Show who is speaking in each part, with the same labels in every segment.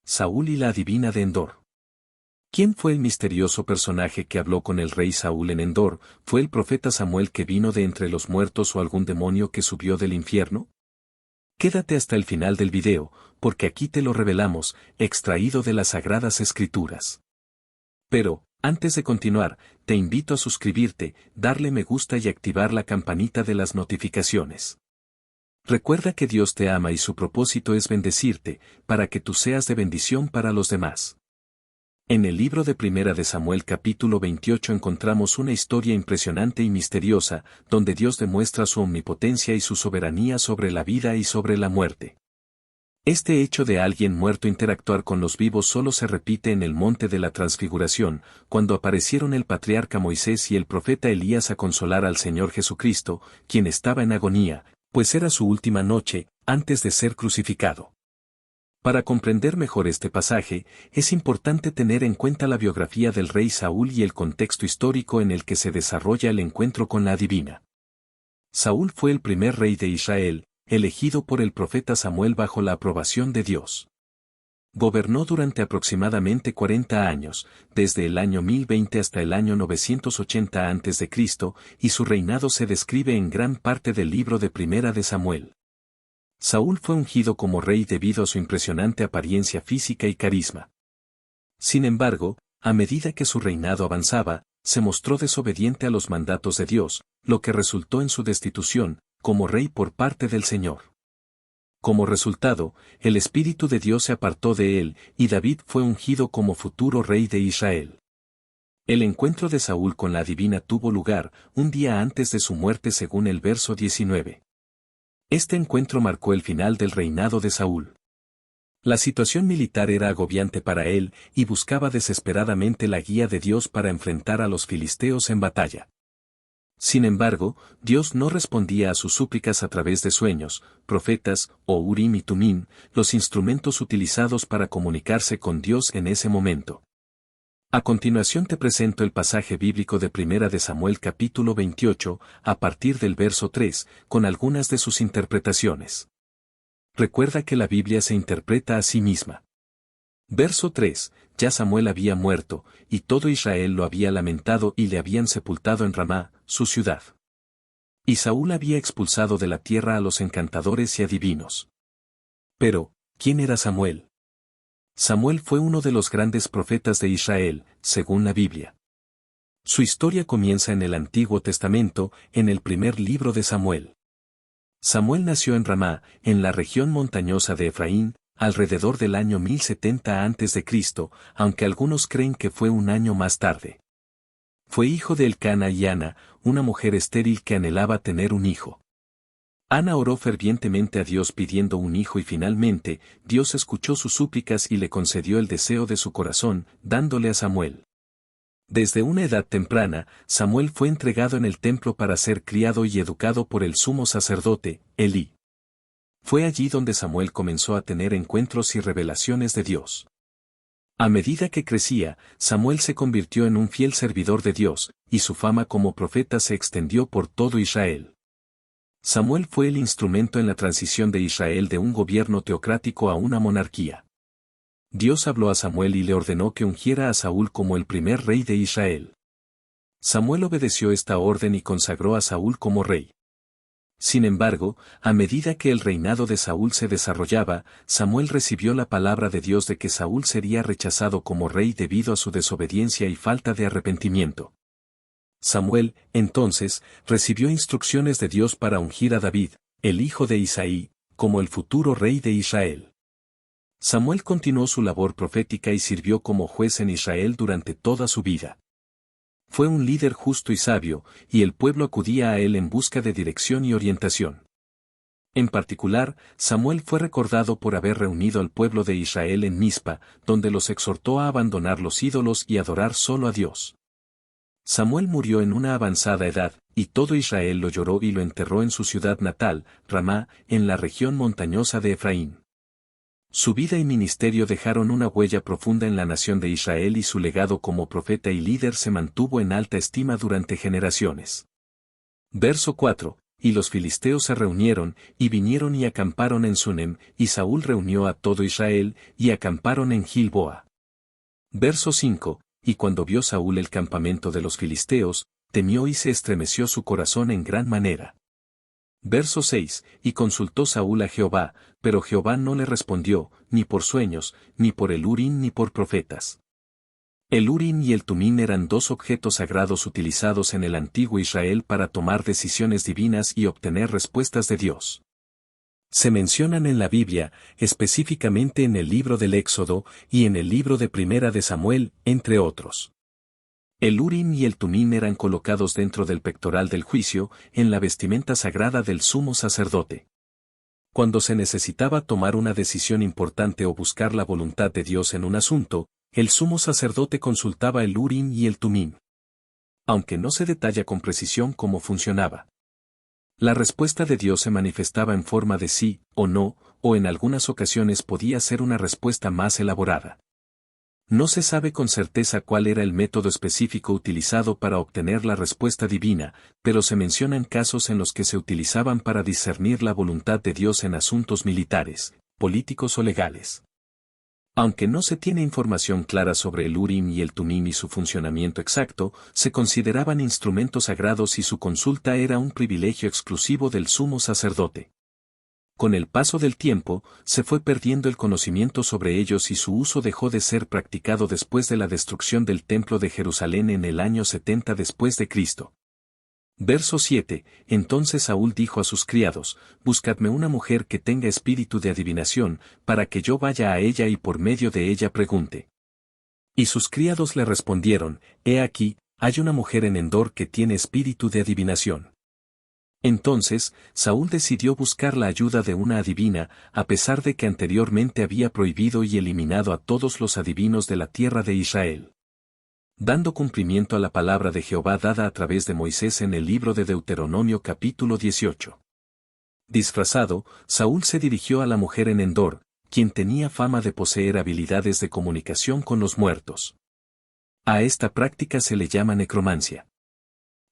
Speaker 1: Saúl y la adivina de Endor. ¿Quién fue el misterioso personaje que habló con el rey Saúl en Endor? ¿Fue el profeta Samuel que vino de entre los muertos o algún demonio que subió del infierno? Quédate hasta el final del video, porque aquí te lo revelamos, extraído de las Sagradas Escrituras. Pero, antes de continuar, te invito a suscribirte, darle me gusta y activar la campanita de las notificaciones. Recuerda que Dios te ama y su propósito es bendecirte, para que tú seas de bendición para los demás. En el libro de Primera de Samuel capítulo 28 encontramos una historia impresionante y misteriosa, donde Dios demuestra su omnipotencia y su soberanía sobre la vida y sobre la muerte. Este hecho de alguien muerto interactuar con los vivos solo se repite en el monte de la Transfiguración, cuando aparecieron el patriarca Moisés y el profeta Elías a consolar al Señor Jesucristo, quien estaba en agonía, pues era su última noche, antes de ser crucificado. Para comprender mejor este pasaje, es importante tener en cuenta la biografía del rey Saúl y el contexto histórico en el que se desarrolla el encuentro con la adivina. Saúl fue el primer rey de Israel, elegido por el profeta Samuel bajo la aprobación de Dios. Gobernó durante aproximadamente 40 años, desde el año 1020 hasta el año 980 a.C., y su reinado se describe en gran parte del libro de Primera de Samuel. Saúl fue ungido como rey debido a su impresionante apariencia física y carisma. Sin embargo, a medida que su reinado avanzaba, se mostró desobediente a los mandatos de Dios, lo que resultó en su destitución, como rey por parte del Señor. Como resultado, el Espíritu de Dios se apartó de él, y David fue ungido como futuro rey de Israel. El encuentro de Saúl con la adivina tuvo lugar un día antes de su muerte según el verso 19. Este encuentro marcó el final del reinado de Saúl. La situación militar era agobiante para él y buscaba desesperadamente la guía de Dios para enfrentar a los filisteos en batalla. Sin embargo, Dios no respondía a sus súplicas a través de sueños, profetas o Urim y Tumim, los instrumentos utilizados para comunicarse con Dios en ese momento. A continuación te presento el pasaje bíblico de Primera de Samuel capítulo 28, a partir del verso 3, con algunas de sus interpretaciones. Recuerda que la Biblia se interpreta a sí misma. Verso 3, ya Samuel había muerto, y todo Israel lo había lamentado y le habían sepultado en Ramá, su ciudad. Y Saúl había expulsado de la tierra a los encantadores y adivinos. Pero, ¿quién era Samuel? Samuel fue uno de los grandes profetas de Israel, según la Biblia. Su historia comienza en el Antiguo Testamento, en el primer libro de Samuel. Samuel nació en Ramá, en la región montañosa de Efraín, alrededor del año 1070 a.C., aunque algunos creen que fue un año más tarde. Fue hijo de Elcana y Ana, una mujer estéril que anhelaba tener un hijo. Ana oró fervientemente a Dios pidiendo un hijo y finalmente, Dios escuchó sus súplicas y le concedió el deseo de su corazón, dándole a Samuel. Desde una edad temprana, Samuel fue entregado en el templo para ser criado y educado por el sumo sacerdote, Elí. Fue allí donde Samuel comenzó a tener encuentros y revelaciones de Dios. A medida que crecía, Samuel se convirtió en un fiel servidor de Dios, y su fama como profeta se extendió por todo Israel. Samuel fue el instrumento en la transición de Israel de un gobierno teocrático a una monarquía. Dios habló a Samuel y le ordenó que ungiera a Saúl como el primer rey de Israel. Samuel obedeció esta orden y consagró a Saúl como rey. Sin embargo, a medida que el reinado de Saúl se desarrollaba, Samuel recibió la palabra de Dios de que Saúl sería rechazado como rey debido a su desobediencia y falta de arrepentimiento. Samuel, entonces, recibió instrucciones de Dios para ungir a David, el hijo de Isaí, como el futuro rey de Israel. Samuel continuó su labor profética y sirvió como juez en Israel durante toda su vida. Fue un líder justo y sabio, y el pueblo acudía a él en busca de dirección y orientación. En particular, Samuel fue recordado por haber reunido al pueblo de Israel en Mizpa, donde los exhortó a abandonar los ídolos y adorar solo a Dios. Samuel murió en una avanzada edad, y todo Israel lo lloró y lo enterró en su ciudad natal, Ramá, en la región montañosa de Efraín. Su vida y ministerio dejaron una huella profunda en la nación de Israel y su legado como profeta y líder se mantuvo en alta estima durante generaciones. Verso 4. y los filisteos se reunieron, y vinieron y acamparon en Sunem, y Saúl reunió a todo Israel, y acamparon en Gilboa. Verso 5, y cuando vio Saúl el campamento de los filisteos, temió y se estremeció su corazón en gran manera. Verso 6, y consultó Saúl a Jehová, pero Jehová no le respondió, ni por sueños, ni por el Urim ni por profetas. El Urim y el Tumim eran dos objetos sagrados utilizados en el antiguo Israel para tomar decisiones divinas y obtener respuestas de Dios. Se mencionan en la Biblia, específicamente en el libro del Éxodo y en el libro de Primera de Samuel, entre otros. El Urim y el Tumim eran colocados dentro del pectoral del juicio, en la vestimenta sagrada del sumo sacerdote. Cuando se necesitaba tomar una decisión importante o buscar la voluntad de Dios en un asunto, el sumo sacerdote consultaba el Urim y el Tumim. Aunque no se detalla con precisión cómo funcionaba. La respuesta de Dios se manifestaba en forma de sí o no, o en algunas ocasiones podía ser una respuesta más elaborada. No se sabe con certeza cuál era el método específico utilizado para obtener la respuesta divina, pero se mencionan casos en los que se utilizaban para discernir la voluntad de Dios en asuntos militares, políticos o legales. Aunque no se tiene información clara sobre el Urim y el Tumim y su funcionamiento exacto, se consideraban instrumentos sagrados y su consulta era un privilegio exclusivo del sumo sacerdote. Con el paso del tiempo, se fue perdiendo el conocimiento sobre ellos y su uso dejó de ser practicado después de la destrucción del Templo de Jerusalén en el año 70 después de Cristo. Verso 7, entonces Saúl dijo a sus criados, buscadme una mujer que tenga espíritu de adivinación, para que yo vaya a ella y por medio de ella pregunte. Y sus criados le respondieron, he aquí, hay una mujer en Endor que tiene espíritu de adivinación. Entonces, Saúl decidió buscar la ayuda de una adivina, a pesar de que anteriormente había prohibido y eliminado a todos los adivinos de la tierra de Israel. Dando cumplimiento a la palabra de Jehová dada a través de Moisés en el libro de Deuteronomio capítulo 18. Disfrazado, Saúl se dirigió a la mujer en Endor, quien tenía fama de poseer habilidades de comunicación con los muertos. A esta práctica se le llama necromancia.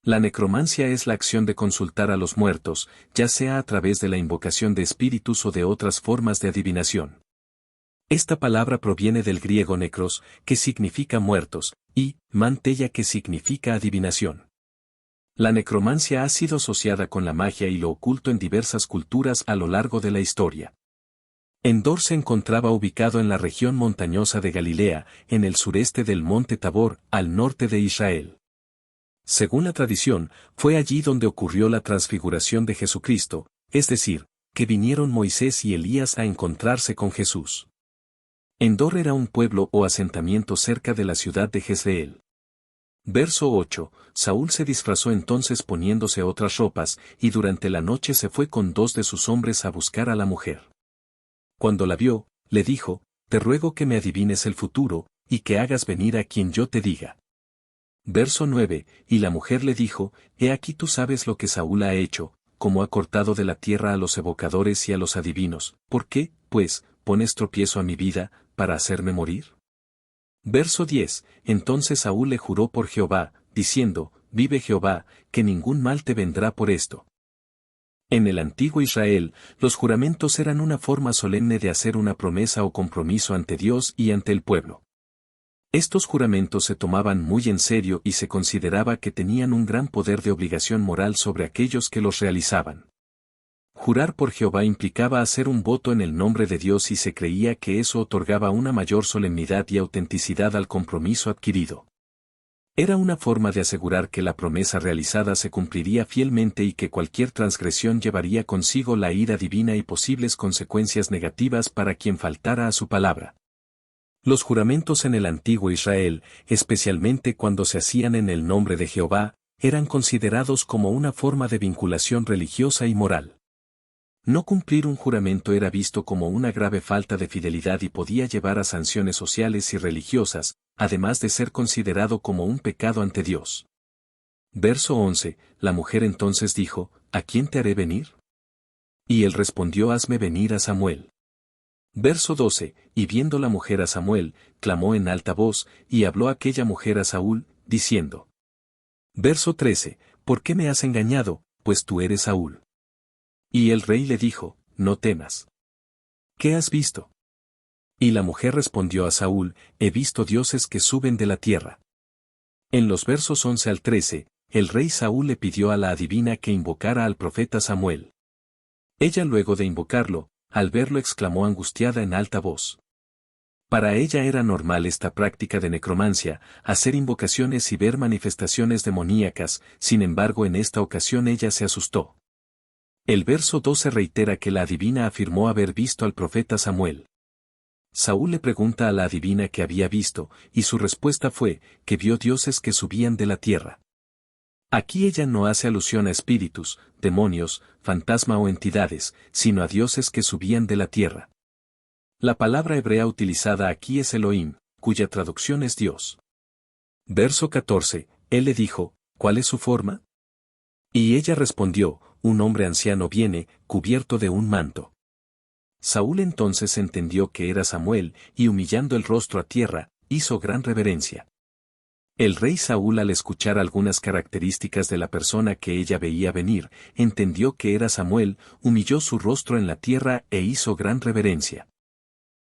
Speaker 1: La necromancia es la acción de consultar a los muertos, ya sea a través de la invocación de espíritus o de otras formas de adivinación. Esta palabra proviene del griego necros, que significa muertos, y mantella que significa adivinación. La necromancia ha sido asociada con la magia y lo oculto en diversas culturas a lo largo de la historia. Endor se encontraba ubicado en la región montañosa de Galilea, en el sureste del monte Tabor, al norte de Israel. Según la tradición, fue allí donde ocurrió la transfiguración de Jesucristo, es decir, que vinieron Moisés y Elías a encontrarse con Jesús. Endor era un pueblo o asentamiento cerca de la ciudad de Jezreel. Verso 8, Saúl se disfrazó entonces poniéndose otras ropas, y durante la noche se fue con 2 de sus hombres a buscar a la mujer. Cuando la vio, le dijo, te ruego que me adivines el futuro, y que hagas venir a quien yo te diga. Verso 9, y la mujer le dijo, he aquí tú sabes lo que Saúl ha hecho, como ha cortado de la tierra a los evocadores y a los adivinos, ¿por qué, pues, pones tropiezo a mi vida, para hacerme morir? Verso 10, entonces Saúl le juró por Jehová, diciendo, vive Jehová, que ningún mal te vendrá por esto. En el antiguo Israel, los juramentos eran una forma solemne de hacer una promesa o compromiso ante Dios y ante el pueblo. Estos juramentos se tomaban muy en serio y se consideraba que tenían un gran poder de obligación moral sobre aquellos que los realizaban. Jurar por Jehová implicaba hacer un voto en el nombre de Dios y se creía que eso otorgaba una mayor solemnidad y autenticidad al compromiso adquirido. Era una forma de asegurar que la promesa realizada se cumpliría fielmente y que cualquier transgresión llevaría consigo la ira divina y posibles consecuencias negativas para quien faltara a su palabra. Los juramentos en el antiguo Israel, especialmente cuando se hacían en el nombre de Jehová, eran considerados como una forma de vinculación religiosa y moral. No cumplir un juramento era visto como una grave falta de fidelidad y podía llevar a sanciones sociales y religiosas, además de ser considerado como un pecado ante Dios. Verso 11, la mujer entonces dijo, ¿a quién te haré venir? Y él respondió, hazme venir a Samuel. Verso 12, y viendo la mujer a Samuel, clamó en alta voz, y habló aquella mujer a Saúl, diciendo. Verso 13, ¿por qué me has engañado, pues tú eres Saúl? Y el rey le dijo, no temas. ¿Qué has visto? Y la mujer respondió a Saúl, he visto dioses que suben de la tierra. En los versos 11 al 13, el rey Saúl le pidió a la adivina que invocara al profeta Samuel. Ella luego de invocarlo, al verlo exclamó angustiada en alta voz. Para ella era normal esta práctica de necromancia, hacer invocaciones y ver manifestaciones demoníacas, sin embargo en esta ocasión ella se asustó. El verso 12 reitera que la adivina afirmó haber visto al profeta Samuel. Saúl le pregunta a la adivina qué había visto, y su respuesta fue, que vio dioses que subían de la tierra. Aquí ella no hace alusión a espíritus, demonios, fantasma o entidades, sino a dioses que subían de la tierra. La palabra hebrea utilizada aquí es Elohim, cuya traducción es Dios. Verso 14, él le dijo, ¿cuál es su forma? Y ella respondió, un hombre anciano viene, cubierto de un manto. Saúl entonces entendió que era Samuel, y humillando el rostro a tierra, hizo gran reverencia. El rey Saúl al escuchar algunas características de la persona que ella veía venir, entendió que era Samuel, humilló su rostro en la tierra e hizo gran reverencia.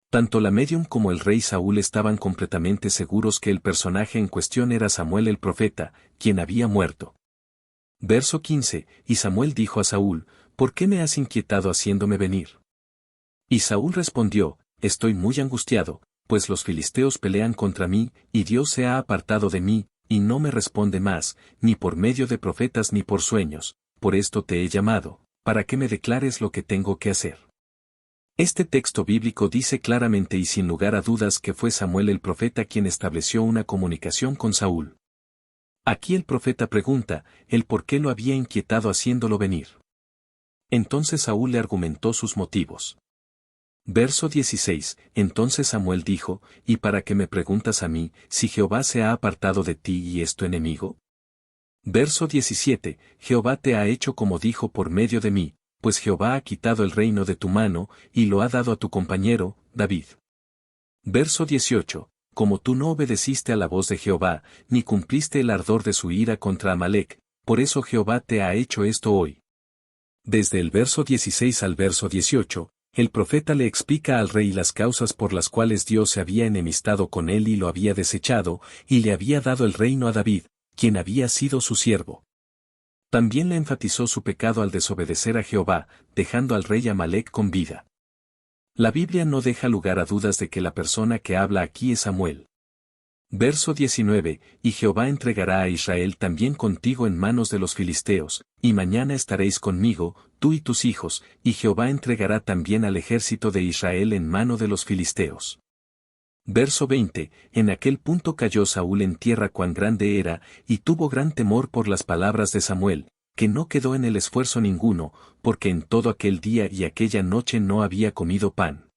Speaker 1: Tanto la médium como el rey Saúl estaban completamente seguros que el personaje en cuestión era Samuel el profeta, quien había muerto. Verso 15, y Samuel dijo a Saúl, ¿por qué me has inquietado haciéndome venir? Y Saúl respondió, estoy muy angustiado, pues los filisteos pelean contra mí, y Dios se ha apartado de mí, y no me responde más, ni por medio de profetas ni por sueños, por esto te he llamado, para que me declares lo que tengo que hacer. Este texto bíblico dice claramente y sin lugar a dudas que fue Samuel el profeta quien estableció una comunicación con Saúl. Aquí el profeta pregunta, el por qué lo había inquietado haciéndolo venir. Entonces Saúl le argumentó sus motivos. Verso 16, entonces Samuel dijo, ¿y para qué me preguntas a mí, si Jehová se ha apartado de ti y es tu enemigo? Verso 17, Jehová te ha hecho como dijo por medio de mí, pues Jehová ha quitado el reino de tu mano, y lo ha dado a tu compañero, David. Verso 18, como tú no obedeciste a la voz de Jehová, ni cumpliste el ardor de su ira contra Amalec, por eso Jehová te ha hecho esto hoy. Desde el verso 16 al verso 18, el profeta le explica al rey las causas por las cuales Dios se había enemistado con él y lo había desechado, y le había dado el reino a David, quien había sido su siervo. También le enfatizó su pecado al desobedecer a Jehová, dejando al rey Amalec con vida. La Biblia no deja lugar a dudas de que la persona que habla aquí es Samuel. Verso 19, y Jehová entregará a Israel también contigo en manos de los filisteos, y mañana estaréis conmigo, tú y tus hijos, y Jehová entregará también al ejército de Israel en mano de los filisteos. Verso 20, en aquel punto cayó Saúl en tierra cuán grande era, y tuvo gran temor por las palabras de Samuel, que no quedó en el esfuerzo ninguno, porque en todo aquel día y aquella noche no había comido pan.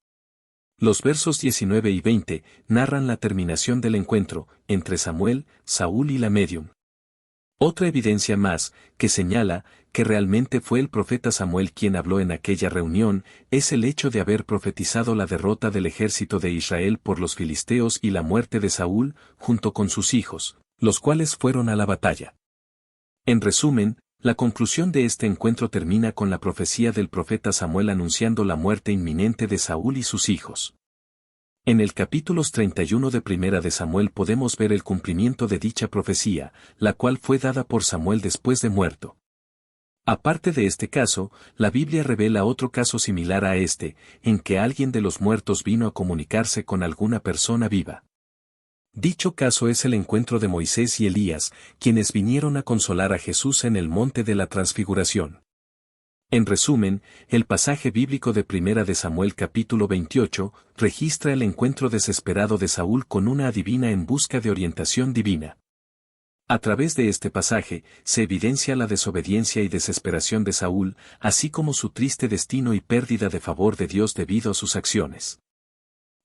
Speaker 1: Los versos 19 y 20 narran la terminación del encuentro entre Samuel, Saúl y la médium. Otra evidencia más, que señala que realmente fue el profeta Samuel quien habló en aquella reunión, es el hecho de haber profetizado la derrota del ejército de Israel por los filisteos y la muerte de Saúl, junto con sus hijos, los cuales fueron a la batalla. En resumen, la conclusión de este encuentro termina con la profecía del profeta Samuel anunciando la muerte inminente de Saúl y sus hijos. En el capítulo 31 de Primera de Samuel podemos ver el cumplimiento de dicha profecía, la cual fue dada por Samuel después de muerto. Aparte de este caso, la Biblia revela otro caso similar a este, en que alguien de los muertos vino a comunicarse con alguna persona viva. Dicho caso es el encuentro de Moisés y Elías, quienes vinieron a consolar a Jesús en el monte de la Transfiguración. En resumen, el pasaje bíblico de Primera de Samuel capítulo 28 registra el encuentro desesperado de Saúl con una adivina en busca de orientación divina. A través de este pasaje, se evidencia la desobediencia y desesperación de Saúl, así como su triste destino y pérdida de favor de Dios debido a sus acciones.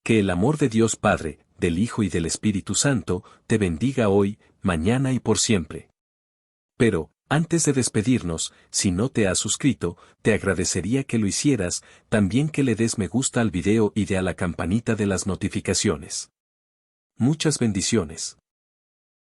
Speaker 1: Que el amor de Dios Padre, del Hijo y del Espíritu Santo, te bendiga hoy, mañana y por siempre. Pero, antes de despedirnos, si no te has suscrito, te agradecería que lo hicieras, también que le des me gusta al video y de a la campanita de las notificaciones. Muchas bendiciones.